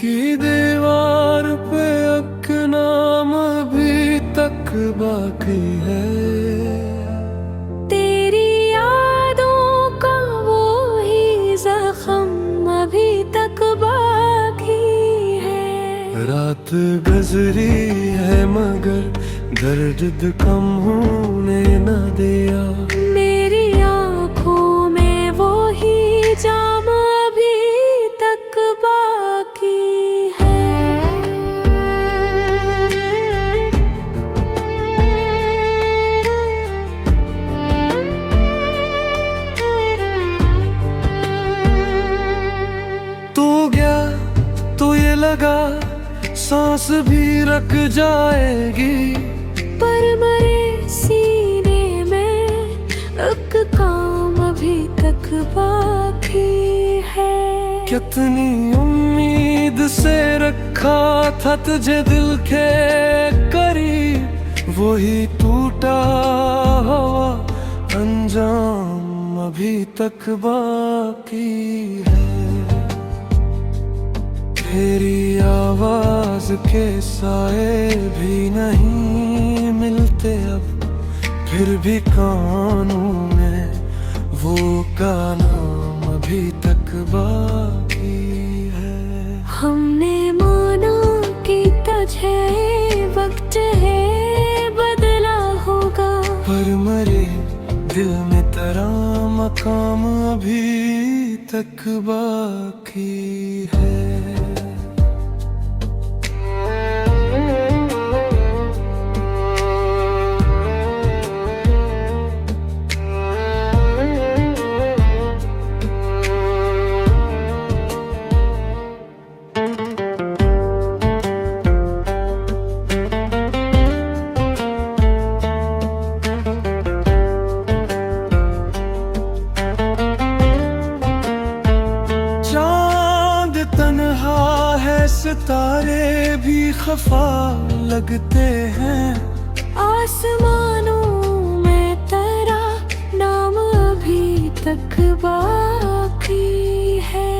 की दीवार पे एक नाम अभी तक बाकी है। तेरी यादों का वो ही जख्म अभी तक बाकी है। रात गुजरी है मगर दर्द कम होने न दिया। मेरी आँखों में वो ही जाम अभी तक बाकी है। तू गया तो ये लगा सांस भी रुक जाएगी, पर मेरे सीने में एक काम अभी तक बाकी है। कितनी उम्मीद से रखा था तुझे दिल के करीब, वही टूटा हुआ अंजाम अभी तक बाकी है। तेरी आवाज के साए भी नहीं मिलते अब, फिर भी कानों में वो का नाम अभी तक बाकी है। हमने माना कि तुझे वक्त है बदला होगा, पर मरे दिल में तेरा मकाम अभी तक बाकी है। सितारे भी खफा लगते हैं, आसमानों में तेरा नाम अभी तक बाकी है।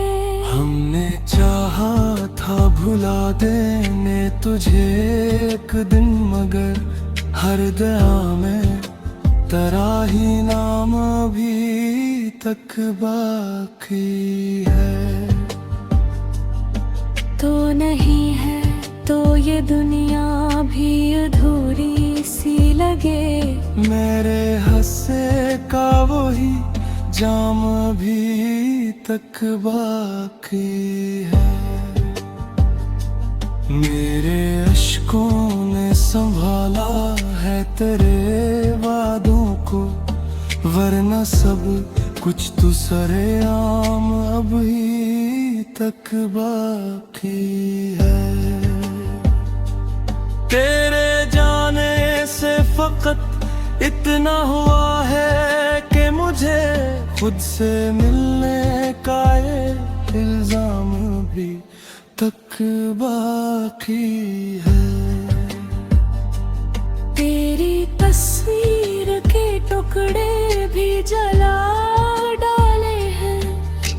हमने चाहा था भुला देने तुझे एक दिन, मगर हर दया में तेरा ही नाम अभी तक बाकी है। तो नहीं है तो ये दुनिया भी अधूरी सी लगे, मेरे हंसे का वही जाम अभी तक बाकी है। मेरे अश्कों ने संभाला है तेरे वादों को, वरना सब कुछ तो सरेआम अभी तक बाकी है। तेरे जाने से फकत इतना हुआ है कि मुझे खुद से मिलने का ये इल्जाम भी तक बाकी है। तेरी तस्वीर के टुकड़े भी जला डाले हैं,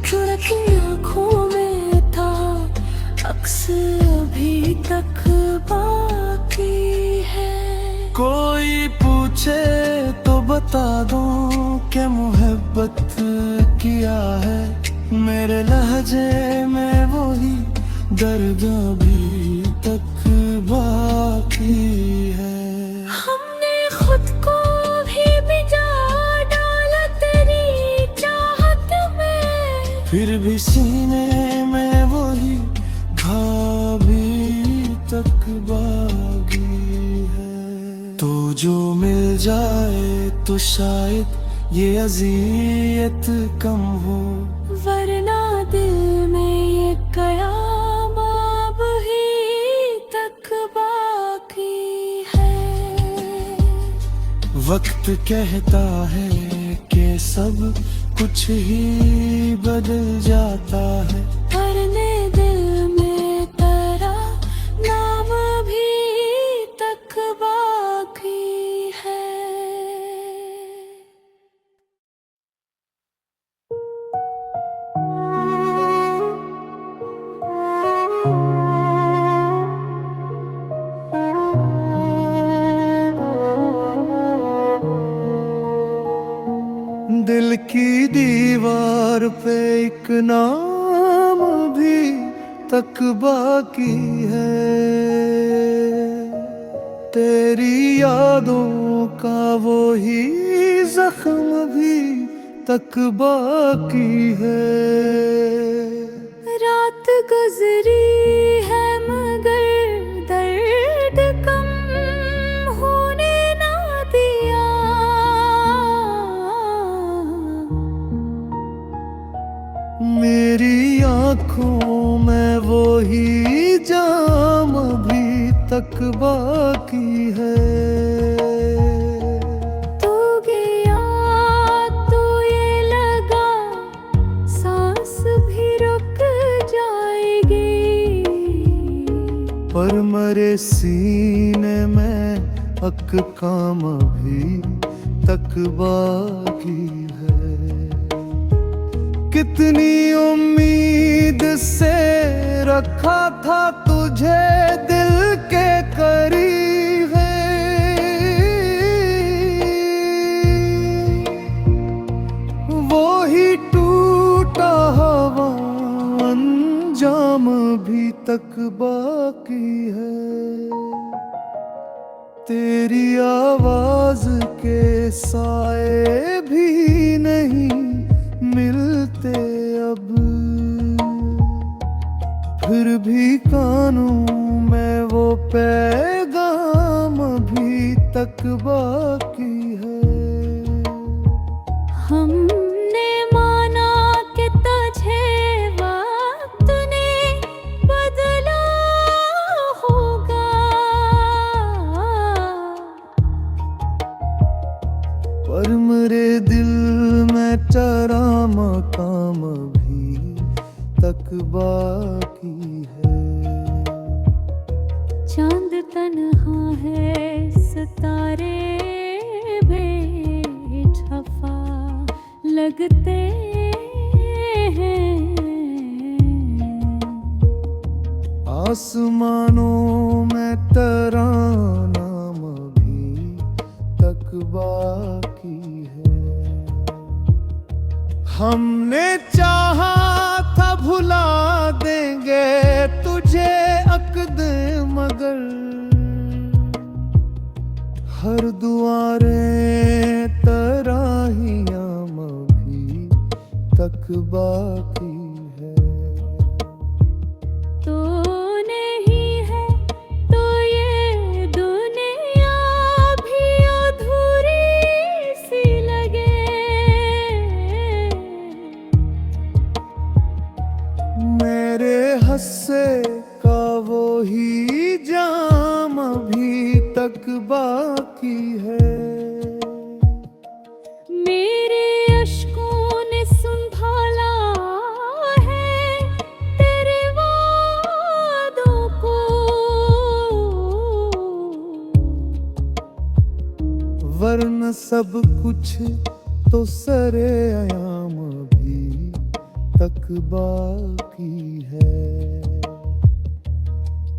जो रखी आँखों में था अक्स अभी तक बाकी है। कोई पूछे तो बता दूं कि मोहब्बत किया है, मेरे लहजे में वही दर्द अभी तक बाकी है। हमने खुद को भी बिजा डाला तेरी चाहत में, फिर भी सीने में वही घाव भी तक बाकी है। तो जो मिल जाए तो शायद ये अज़ियत कम हो, वरना दिल में ये कयाम अभी तक बाकी है। वक्त कहता है कि सब कुछ ही बदल जाता है, वरने दिल में तेरा नाम अभी तक बाकी है। दीवार पे एक नाम भी तक बाकी है, तेरी यादों का वो ही जख्म भी तक बाकी है। रात गुजरी है मगर दर्द कम होने ना दिया, मेरी आँखों में वो ही जाम भी तक बाकी है। तू गया तो ये लगा सांस भी रुक जाएगी, पर मरे सीने में अक काम भी तक बाकी है। कितनी उम्मीद से रखा था तुझे दिल के करीब है, वो ही टूटा हवा अंजाम भी तक बाकी है। तेरी आवाज के साए भी नहीं मिलते अब, फिर भी कानों में वो पैगाम भी तक बाकी है। हमने माना कि तुझे वक्त ने बदला होगा, पर मेरे दिल में तेरा मकाम भी तक बाकी है। चांद तन्हा है सितारे बेवफा लगते हैं, आसमानों में तेरा नाम भी तक बाकी है। हमने चाहा था भुला देंगे तुझे अक्द, मगर हर दुआरें तराहियां भी तक बाकी है। तो नहीं है तो ये दुनिया भी अधूरी सी लगे, मेरे हस्से का वो ही जाम भी तक बाकी है। मेरे अश्कों ने संभाला है तेरे वादों को, वरना सब कुछ तो सरे आयाम भी तक बाकी है।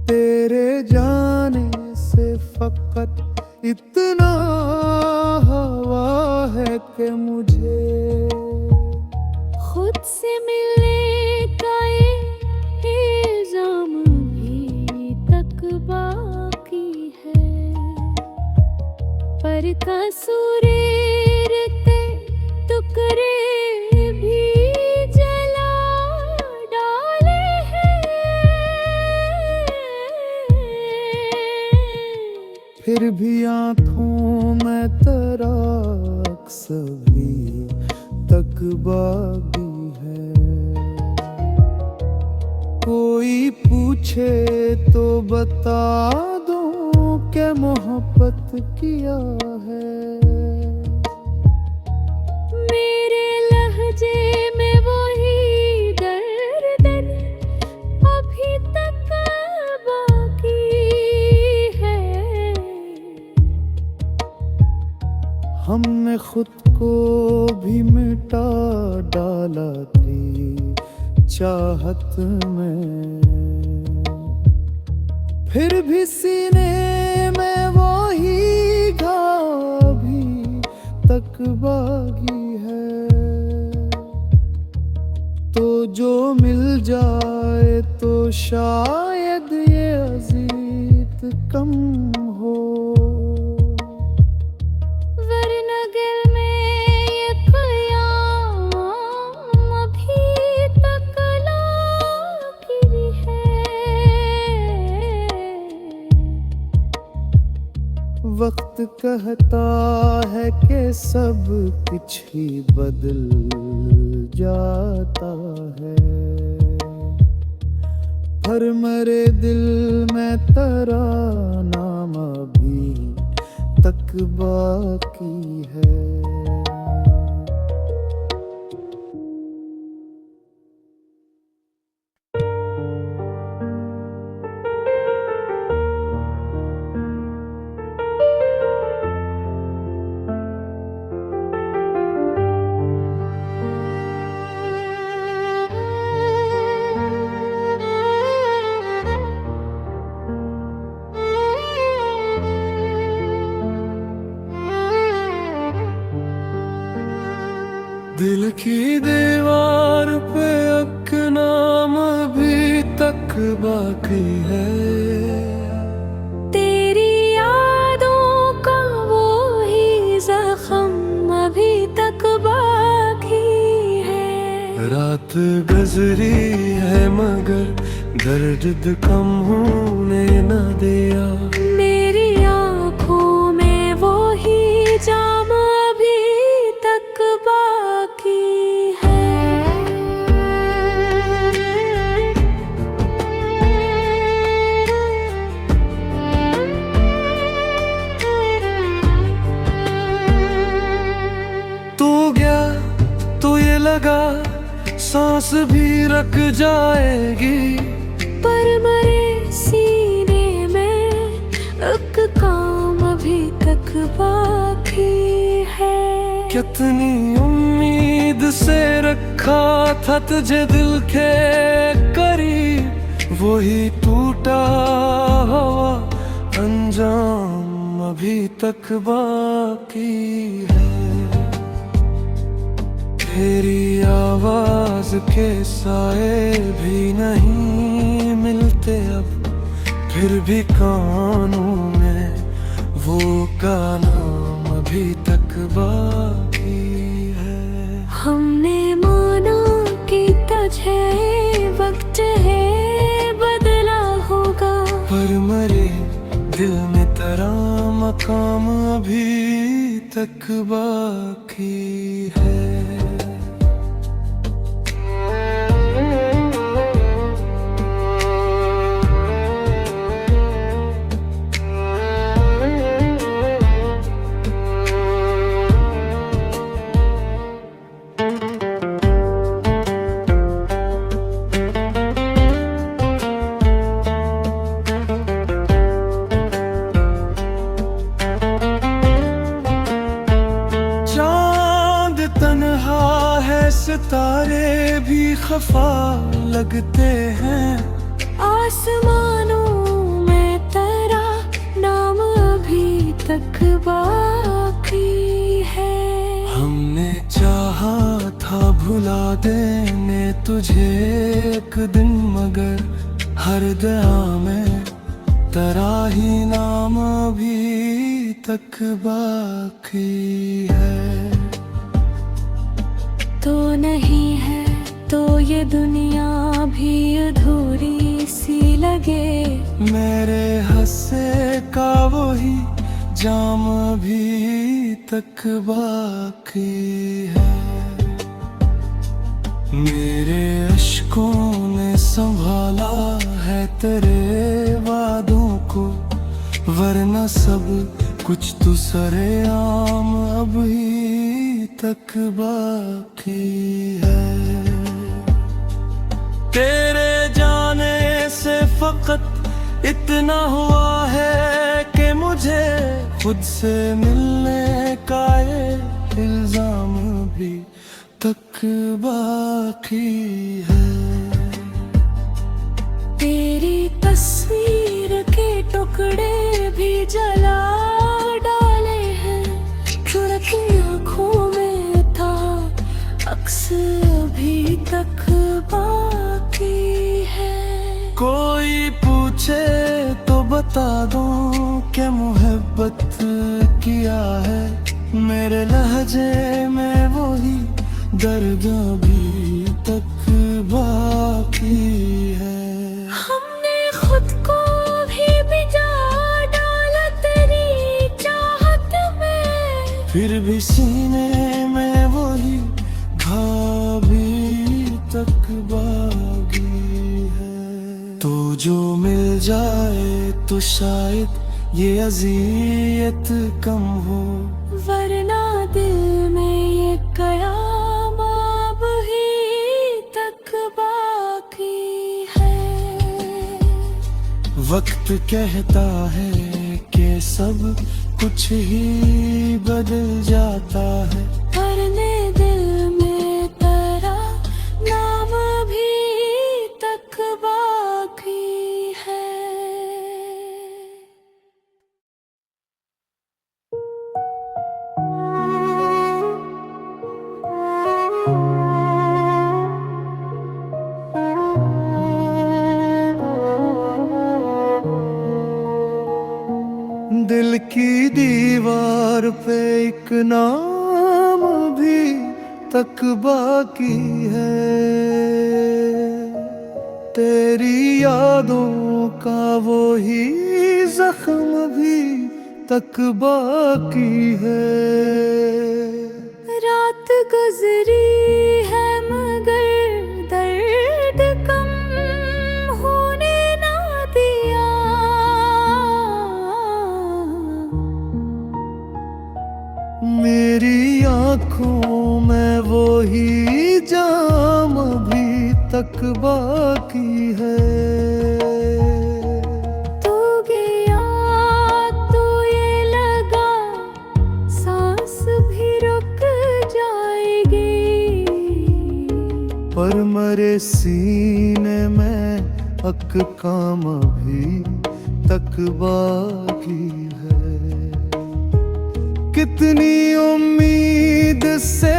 तेरे जाने से फकत इतना हवा है कि मुझे खुद से मिलने का ये इल्जाम भी तक बाकी है, पर कसूरे ते टुकड़े भी जला डाले हैं, फिर भी आँखों में तेरा अक्स भी तक बाकी है। कोई पूछे तो बता दूं कि मोहब्बत किया है। मेरे लहजे में वही दर्द अभी तक बाकी है, हमने खुद को भी मिटा डाला थी चाहत में, फिर भी सीने में वो ही घाव भी तक बाकी है। जो मिल जाए तो शायद ये अजीत कम हो। वरना दिल में ये क़याम अभी तक लागिरी है। वक्त कहता है कि सब कुछ ही बदल जाता है, पर मेरे दिल में तेरा नाम अभी तक बाकी है। दिल की दीवार पे एक नाम अभी तक बाकी है। तेरी यादों का वो ही जख्म अभी तक बाकी है। रात गुजरी है मगर दर्द कम होने न दिया। मेरी आँखों में वो ही जाम अभी तक बाकी है। तू गया तो ये लगा सांस भी रुक जाएगी, पर मेरे सीने में एक काम अभी तक बाकी है। कितनी उम्मीद से रखा था तुझे दिल के करीब, वही टूटा हुआ अंजाम अभी तक बाकी है। तेरी आवाज के साए भी नहीं मिलते अब, फिर भी कानों में वो का नाम अभी तक बाकी है। हमने माना कि तुझे वक्त है बदला होगा, पर मेरे दिल में तेरा मकाम अभी तक बाकी है। सितारे भी खफा लगते हैं, आसमानों में तेरा नाम अभी तक बाकी है। हमने चाहा था भुला देने तुझे एक दिन, मगर हर दया में तेरा ही नाम अभी तक बाकी है। तो नहीं है तो ये दुनिया भी अधूरी सी लगे, मेरे हंसे का वही जाम अभी तक बाकी है। मेरे अश्कों ने संभाला है तेरे वादों को, वरना सब कुछ तो सरेआम अभी तक बाकी है। तेरे जाने से फकत इतना हुआ है कि मुझे खुद से मिलने का ये इल्जाम भी तक बाकी है। तेरी तस्वीर के टुकड़े भी जला डाले हैं, आँखों में था अक्स अभी तक बता दूं कि मोहब्बत किया है, मेरे लहजे में वही दर्द अभी तक बाकी है। हमने खुद को भी बिजा डाला तेरी चाहत में, फिर भी सीने में वही घाव भी तक बाकी है। तो जो मिल जाए तो शायद ये अज़ियत कम हो, वरना दिल में ये कयाम अब ही तक बाकी है। वक्त कहता है कि सब कुछ ही बदल जाता है, वरने दिल में तेरा नाम भी तक बाकी है। दिल की दीवार पे एक नाम भी तक बाकी है, तेरी यादों का वो ही जख्म भी तक बाकी है। रात गुजरी है मगर दर्द कम होने ना दिया, मेरी आँखों में वो ही जाम भी तक बाकी है। तू गया तो ये लगा सांस भी रुक जाएगी, पर मरे सीने में अक काम भी तक बाकी है। कितनी उम्मीद से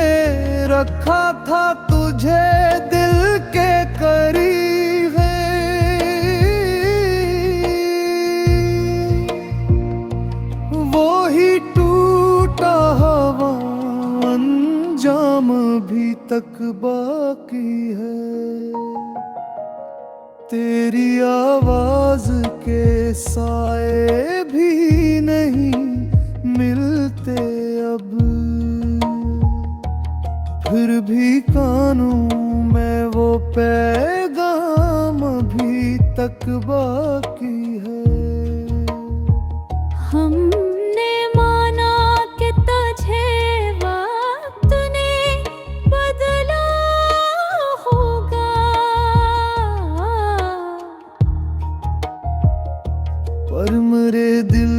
रखा था तुझे दिल के करीब है, वो ही टूटा हवा अंजाम भी तक बाकी है। तेरी आवाज के साए भी नहीं मिलते अब, फिर भी कानों में वो पैगाम भी तक बाकी है। हमने माना कि तुझे वक्त ने बदला होगा, पर मेरे दिल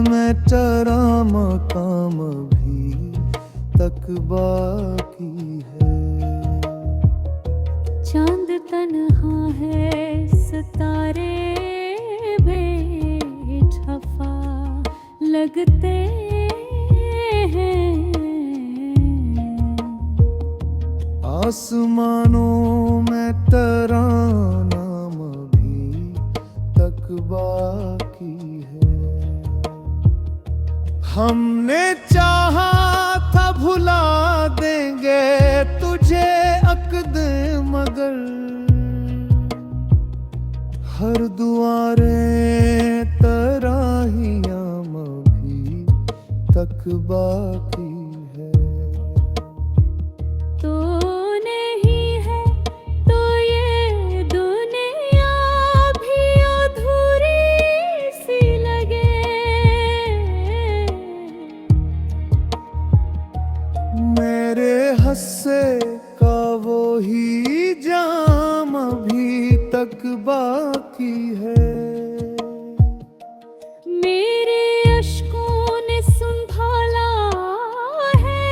में तेरा मकाम भी तक बाकी है। चांद तन्हा है सितारे बेवफा लगते हैं, आसमानों में तेरा नाम भी तक बाकी है। हमने चाहा था भुला देंगे तुझे अक्द, मगर हर दुआरें तराहियां भी तक बाकी है। तो नहीं है तो ये दुनिया भी अधूरी सी लगे, मेरे हस्से का वो ही जाम भी तक बाकी है। मेरे अश्कों ने संभाला है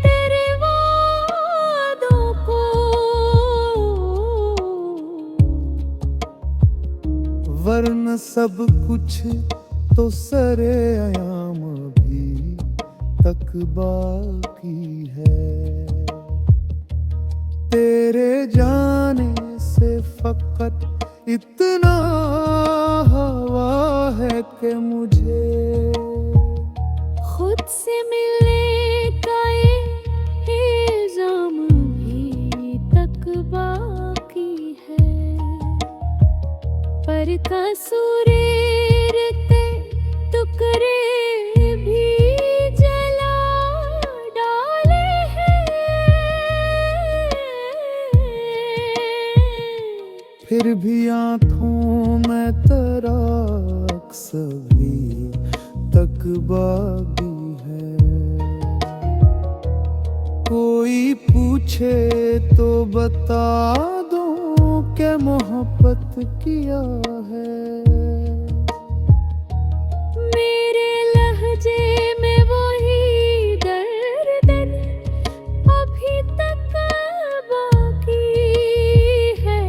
तेरे वादों को, वरन सब कुछ तो सरे आयाम भी तक बाकी है। तेरे जाने से फकत इतना हवा के मुझे खुद से मिलने का ये इल्जाम भी तक बाकी है, पर कसूरे ते टुकड़े भी जला डाले हैं। फिर भी आंखों में तेरा अक्स भी तक बागी है। कोई पूछे तो बता दूं कि मोहब्बत किया है। मेरे लहजे में वही दर्द अभी तक बाकी है।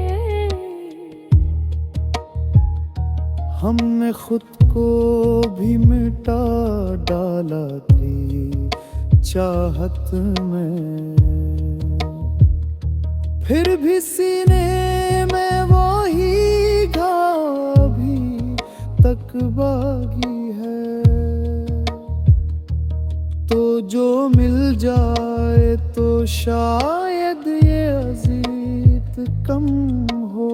हमने खुद को भी मिटा डाला थी चाहत में, फिर भी सीने में वही घाव भी तक बागी है। तो जो मिल जाए तो शायद ये अजीत कम हो,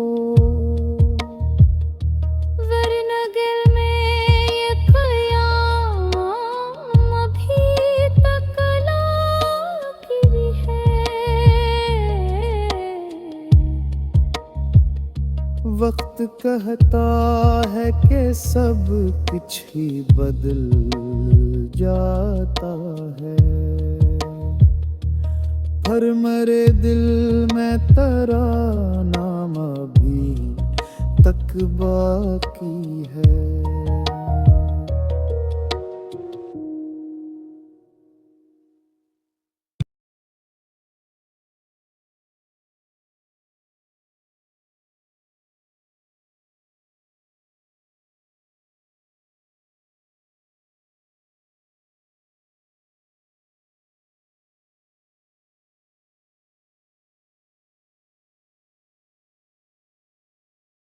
वरना दिल में ये क़याम अभी तक लागी है। वक्त कहता है कि सब कुछ ही बदल जाता है, पर मेरे दिल में तेरा नाम अभी तक बाकी है।